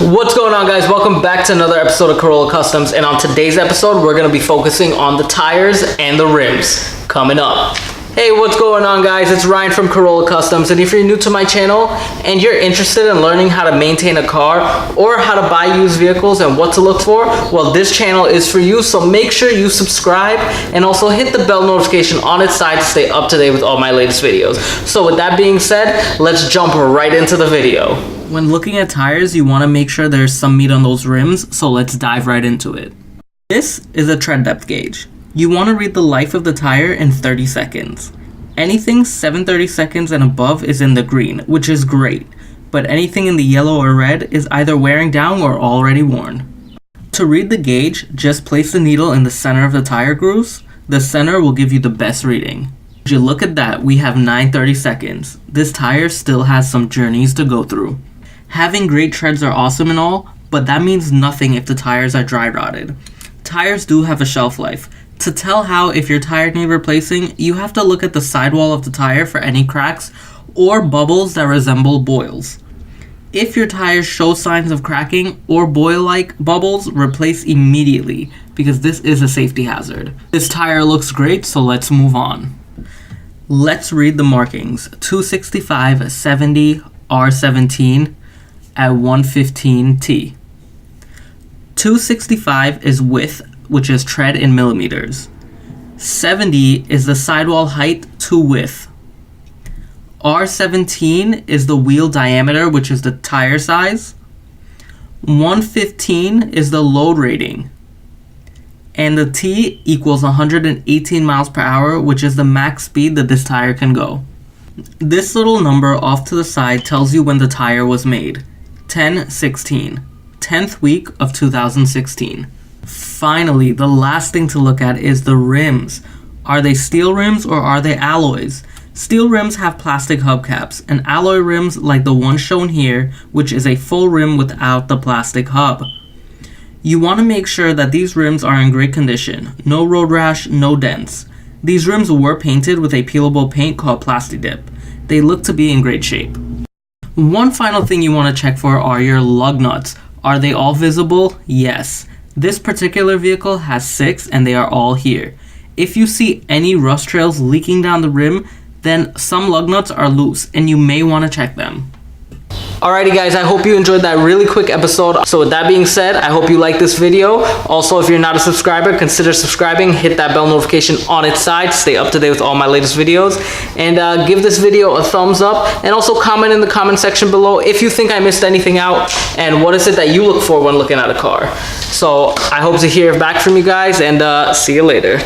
What's going on, guys? Welcome back to another episode of Corolla Customs, and on today's episode we're going to be focusing on the tires and the rims coming up. Hey, what's going on, guys? It's Ryan from Corolla Customs, and if you're new to my channel and you're interested in learning how to maintain a car or how to buy used vehicles and what to look for, well, this channel is for you. So make sure you subscribe and also hit the bell notification on its side to stay up to date with all my latest videos. So with that being said, let's jump right into the video. When looking at tires, you want to make sure there's some meat on those rims, so let's dive right into it. This is a tread depth gauge. You want to read the life of the tire in 30 seconds. Anything 730 seconds and above is in the green, which is great, but anything in the yellow or red is either wearing down or already worn. To read the gauge, just place the needle in the center of the tire grooves. The center will give you the best reading. As you look at that, we have 930 seconds. This tire still has some journeys to go through. Having great treads are awesome and all, but that means nothing if the tires are dry rotted. Tires do have a shelf life. To tell how if your tire needs replacing, you have to look at the sidewall of the tire for any cracks or bubbles that resemble boils. If your tires show signs of cracking or boil-like bubbles, replace immediately because this is a safety hazard. This tire looks great, so let's move on. Let's read the markings. 265/70 R17 at 115T. 265 is width, which is tread in millimeters. 70 is the sidewall height to width. R17 is the wheel diameter, which is the tire size. 115 is the load rating. And the T equals 118 miles per hour, which is the max speed that this tire can go. This little number off to the side tells you when the tire was made. 10/16, 10th week of 2016. Finally, the last thing to look at is the rims. Are they steel rims or are they alloys? Steel rims have plastic hubcaps, and alloy rims like the one shown here, which is a full rim without the plastic hub. You want to make sure that these rims are in great condition. No road rash, no dents. These rims were painted with a peelable paint called Plasti Dip. They look to be in great shape. One final thing you want to check for are your lug nuts. Are they all visible? Yes. This particular vehicle has 6 and they are all here. If you see any rust trails leaking down the rim, then some lug nuts are loose and you may want to check them. Alrighty, guys, I hope you enjoyed that really quick episode. So with that being said, I hope you liked this video. Also, if you're not a subscriber, consider subscribing. Hit that bell notification on its side to stay up to date with all my latest videos. And give this video a thumbs up. And also comment in the comment section below if you think I missed anything out. And what is it that you look for when looking at a car. So I hope to hear back from you guys, and see you later.